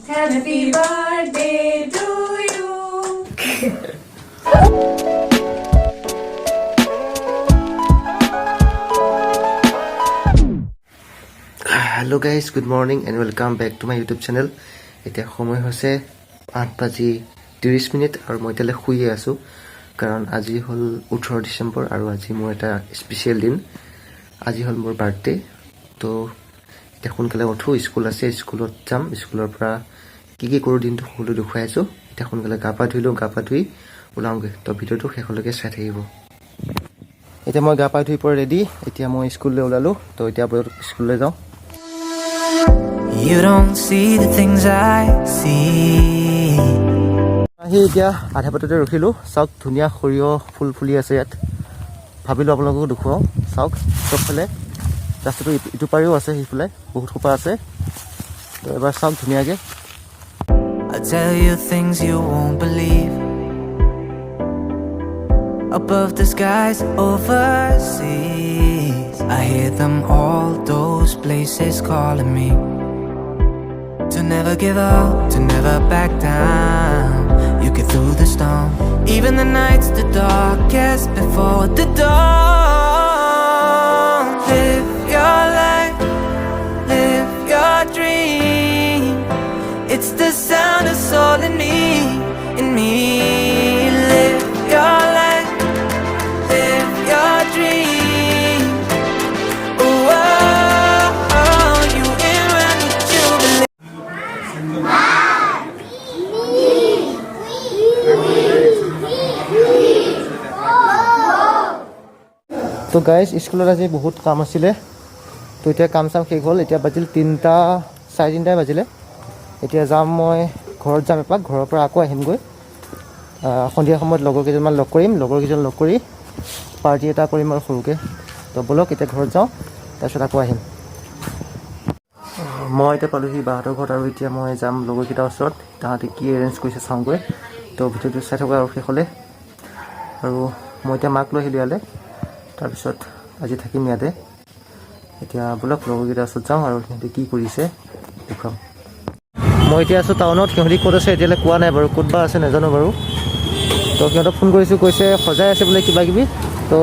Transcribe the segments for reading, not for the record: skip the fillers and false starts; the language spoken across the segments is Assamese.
Happy birthday to you. Hello guys, good morning and welcome back to my YouTube channel. এতিয়া সময় হৈছে 8:30 আৰু মই তেলে শুই আছো কাৰণ আজি হল 18 ডিসেম্বৰ আৰু আজি মোৰ এটা স্পেশাল দিন আজি হল মোৰ বাৰ্থডে তো এতিয়া সোনকালে উঠো স্কুল আছে স্কুলত যাম স্কুলৰ পৰা কি কৰো দিনটো সকলো দেখুৱাইছো এতিয়া সোনকালে গা পা ধুই ওলাওঁগে তো ভিডিওটো শেষলৈকে চাই থাকিব এতিয়া মই গা পা ধুই পৰা ৰেডি এতিয়া মই স্কুললৈ ওলালো তো এতিয়া স্কুললৈ যাওঁ You don't see the things I see. আহি এতিয়া আধা বাটতে ৰখিলো চাওক ধুনীয়া সৰিয়হ ফুল ফুলি আছে ইয়াত ভাবিলো আপোনালোকক দেখুৱাও চাওক চবফালে ৰাস্তাটো ইটো পাৰিও আছে সেইফালে বহুত খোপা আছে তো এবাৰ চাওক ধুনীয়াকে I tell you things you won't believe. Above the skies overseas, I hear them all, those places calling me. To never give up, to never back down. You get through the storm, even the nights the darkest before the dawn. Live your life, live your dream. It's the sound of soul in me. Live your life, live your dream. Oh, you in when you believe. তো গাইজ স্কুলত আজি বহুত কাম আছিলে তো এতিয়া কাম চাম শেষ হ'ল এতিয়া বাজিল 3:30 বাজিলে এতিয়া যাম মই ঘৰত যাম এপাক ঘৰৰ পৰা আকৌ আহিমগৈ সন্ধিয়া সময়ত লগৰ কেইজনমান লগ কৰি পাৰ্টি এটা কৰিম আৰু সৰুকৈ তো বলক এতিয়া ঘৰত যাওঁ তাৰপিছত আকৌ আহিম মই এতিয়া পালোহি বাহঁতৰ ঘৰত আৰু এতিয়া মই যাম লগৰকেইটাৰ ওচৰত তাহাঁতে কি এৰেঞ্জ কৰিছে চাওঁগৈ তো ভিডিঅ'টো চাই থকা আৰু শেষলৈ আৰু মই এতিয়া মাক লৈ আহিলোঁ ইয়ালৈ তাৰপিছত আজি থাকিম ইয়াতে এতিয়া বলক লগৰকেইটাৰ ওচৰত যাওঁ আৰু সিহঁতে কি কৰিছে দেখুৱাম মই এতিয়া আছোঁ টাউনত সিহঁতি ক'ত আছে এতিয়ালৈ কোৱা নাই বাৰু ক'ত বা আছে নাজানো বাৰু তো সিহঁতক ফোন কৰিছোঁ কৈছে সজাই আছে বোলে কিবা কিবি তো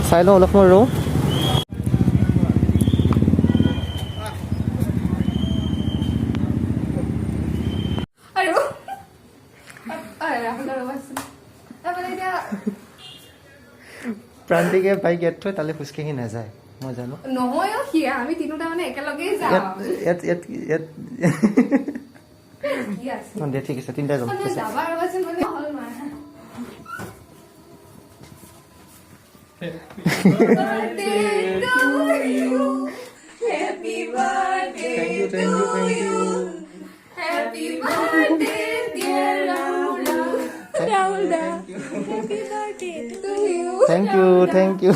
চাই লওঁ অলপ মই ৰওঁ প্ৰান্তিকে বাইক ইয়াত থৈ তালৈ খোজকাঢ়ি নাযায় মই জানো নহয় কি আমি তিনিটা মানে একেলগেই যাম দে ঠিক আছে তিনিটা যাম যাবাৰ আছে মানে হল মা Happy birthday to you. Happy birthday dear Rahul. Rahul da. Happy birthday to you. Thank you. Happy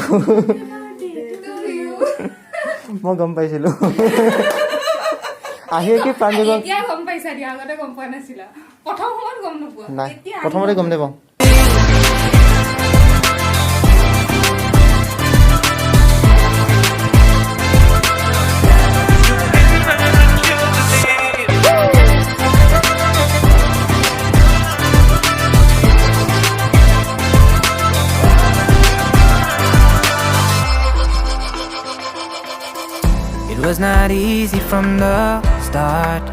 birthday to you. মই গম পাইছিলোঁ আহি কি প্ৰান্তিক এতিয়া গম পাইছা দিয়া আগতে গম পোৱা নাছিলা প্ৰথম সময়ত গম নোপোৱা নাই প্ৰথমতে গম নাপাওঁ It was not easy from the start.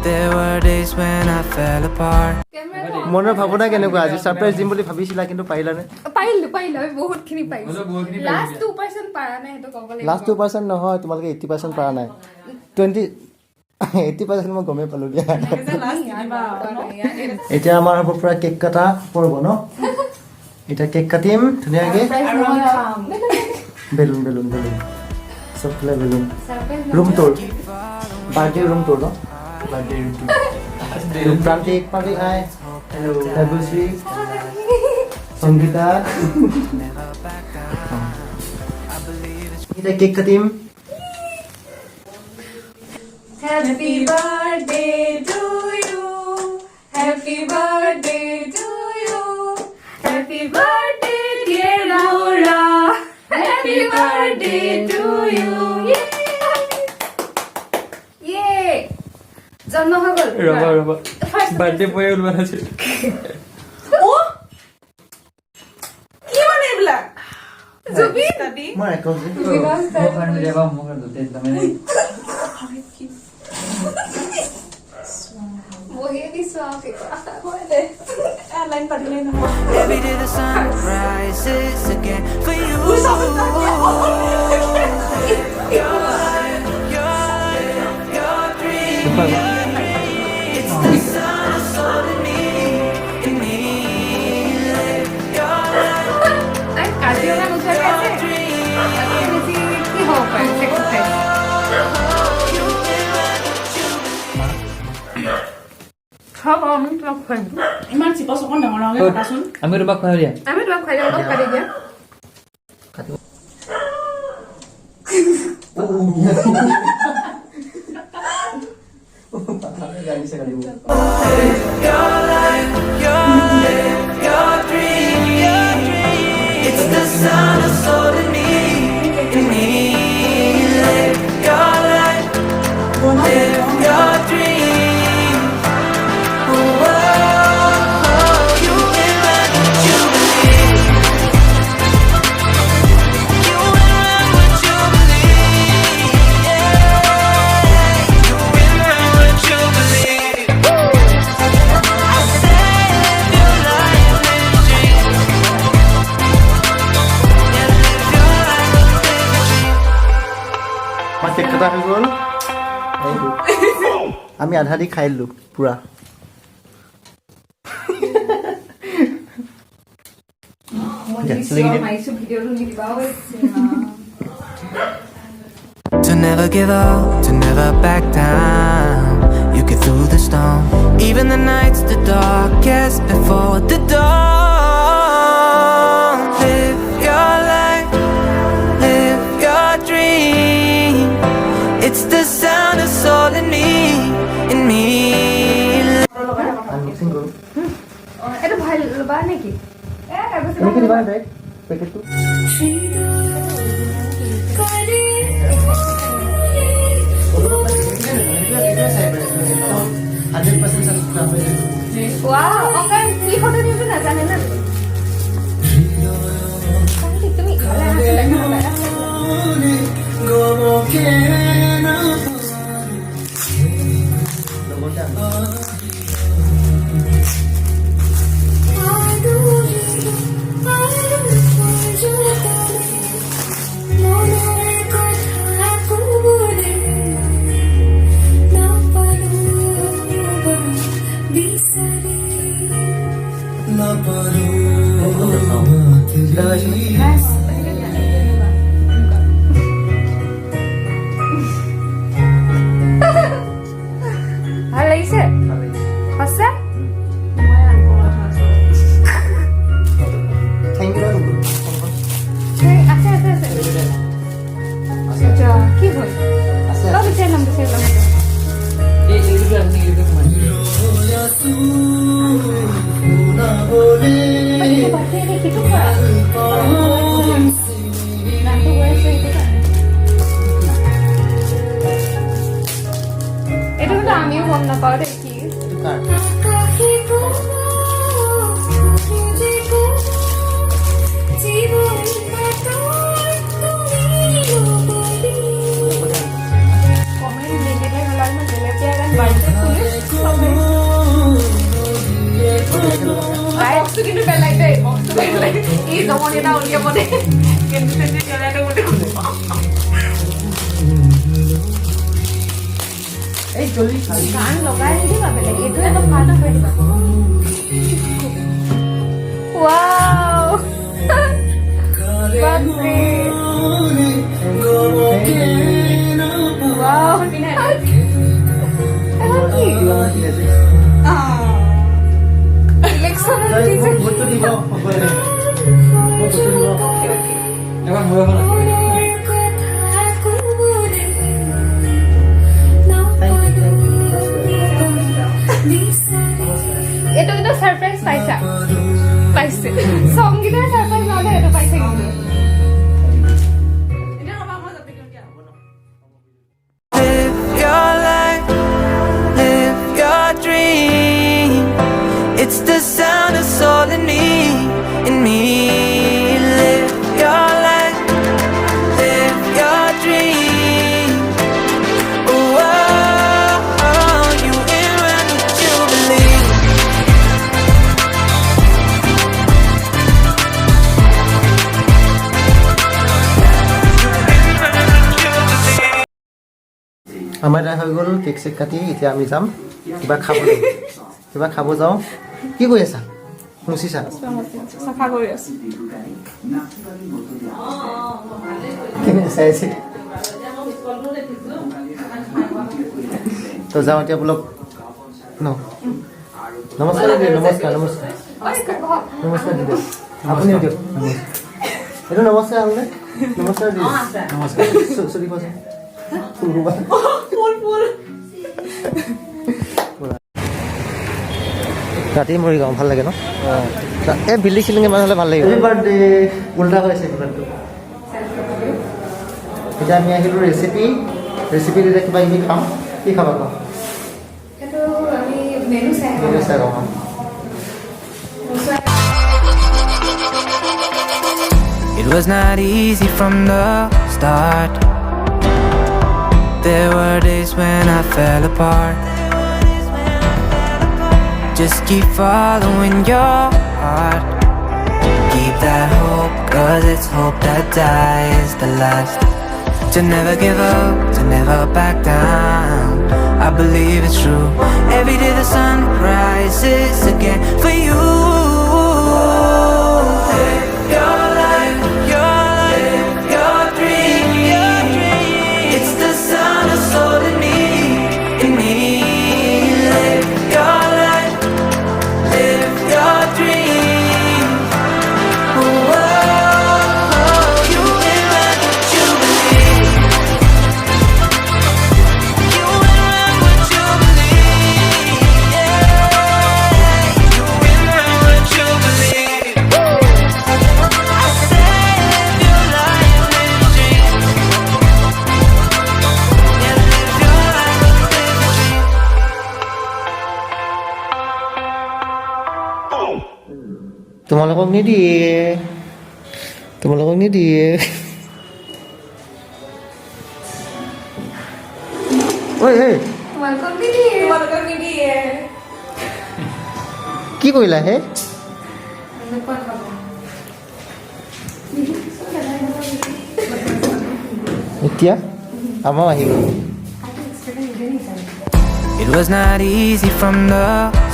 There were days when I fell apart. মনৰ ভাৱনা কেনেকুৱা আজি সাৰপ্ৰাইজ দিম বুলি ভাবিছিলা কিন্তু পাৰিলানে পাৰিলো আমি বহুতখিনি পাইছো লাষ্ট 2% পাৰা নাই হেটো ক'ব লাগিব লাষ্ট 2% নহয় তোমালোকে 80% পাৰা নাই 80% মই গমে পালো দিয়া এতিয়া আমাৰ হ'ব পৰা কেক কাটা পৰব ন এতিয়া কেক কাটিম ধুনীয়াকৈ বেলুন सबफाले balloon room tour birthday room tour no birthday room प्रांतिक party hi hello Devashree Sangeeta इधर cake cutting Happy birthday to you. Happy birthday to you. Happy birthday dear Rahul. Happy birthday to you. Yay! জন্ম হৈ গ'ল ৰবা বাৰ্থডে বয়ে ওলোৱা নাছিল ও কি মানে এইবিলাক জুবিন দাদি মই একো লাইন পাতিলে নহয় Every day the sun rises again for you. Your life, your dream. It's the sun that's holding me, in me. Live your life, your dream. ইমান চিপা চকন ডাঙৰ ডাঙৰকে কাটাচোন আমি তোমাক খুৱাই দিয়া আমি তোমাক খুৱাই দিওঁ, অলপ কাটি দিয়া। Your life, your dream, your dream. It's the sun that's holding me, in me. Live your life, live your dream. Oh, you can run what you believe. You can run what you believe. Yeah, you can run what you believe. I say live your life, live your dream. Yeah, live your life, live your dream. Cake কটা হৈ গ'ল আমি আধা দি খাই দিলোঁ পুৰা To never give up, to never back down. You get through the storm, even the nights the darkest before the dawn. Live your life, live your dream. It's the sound that's all in me, in me. Unboxing কৰোঁ এইটো ভাল ল'বা নেকি? এনেকৈ দিবা বেগ পেকেটটো Wow, okay. কি ফটো দিবি নাজানে না তুমি ভাল লাগিছে সঁচা থেংক ইউ আছে আছে আছে আচ্ছা কি হ'ল বিচাৰি ল'ম এইটো কিন্তু আমিও গম নাপাওঁ দেই কি কিন্তু পেলাই দেই এই জমনি এটা উলিয়াব দেই কিন্তু পেলাই এই জলদি গান লগাই নিদিবা বেলেগ এইটো এটা পাৰ্ট কৰি দিবা ৱাও বাপৰে ৱাও ইলেকশ্যন ভোটটো দিব এবাৰ হৈ গ'ল এইটো কিন্তু সাৰপ্ৰাইজ পাইছে সংগীতেৰ সাৰপ্ৰাইজ নহলে এটা পাইছে কিন্তু এটা আমাৰ মই যাবি কিয় Live your life, live আমাৰ এটা হৈ গ'ল কেক চেক কাটি এতিয়া আমি যাম কিবা খাবলৈ কিবা খাব যাওঁ কি কৰি আছা মুচিছা চাফা কৰি আছো চাইছে তো যাওঁ এতিয়া ব্লগ ন নমস্কাৰ দিদি নমস্কাৰ নমস্কাৰ নমস্কাৰ দিদি আপুনি দিয়ক এইটো নমস্কাৰ হ'লনে নমস্কাৰ দিদি নমস্কাৰ চুৰি কৈছে ৰাতি মৰিগাঁও ভাল লাগে ন এই বিল্ডিং চিল্ডিং ইমান হ'লে ভাল লাগিব বাৰ্থডে উল্টা হৈ আছে কিমানটো এতিয়া আমি আহিলোঁ ৰেচিপি দিলে কিবা কিবি খাম কি খাবা খাম এইটো আমি মেনু চাই খাম It was not easy from the start. There were days when I fell apart. Just keep following your heart. Keep that hope, 'cause it's hope that dies the last. To never give up, to never back down. I believe it's true. Every day the sun rises again for you. Live your life, live your dream. It's the sun that's holding me, in me. Live your life, live your dream. Whoa, you can run what you believe. You can run what you believe. Yeah, you can run what you believe. I said live your life, live your dream. Yeah, live your life, live your dream. তোমালোকক নিদিয়ে ঐ ঐ তোমালোকক নিদিয়ে কি কৰিলা হে এতিয়া আমাৰ আহিব It was not easy from the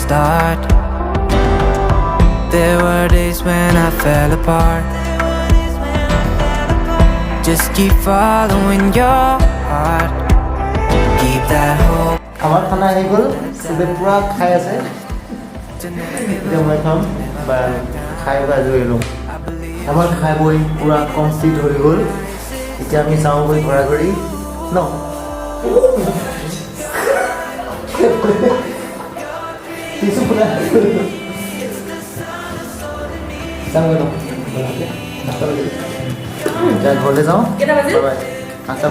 start. There were days when I fell apart. Just keep following your heart. Keep that hope. আমাৰ খানা আহি গ'ল চবে পূৰা খাই আছে এতিয়া মই খাম বা খাই বা আজৰি লওঁ আমাৰ খাই বৈ পূৰা কমপ্লিট হৈ গ'ল এতিয়া আমি যাওঁগৈ ঘৰা ঘৰি ন কিছু ফুলা যাওঁগৈ ন এতিয়া ঘৰলৈ যাওঁ কেইটা বাজিল? বাই 5টা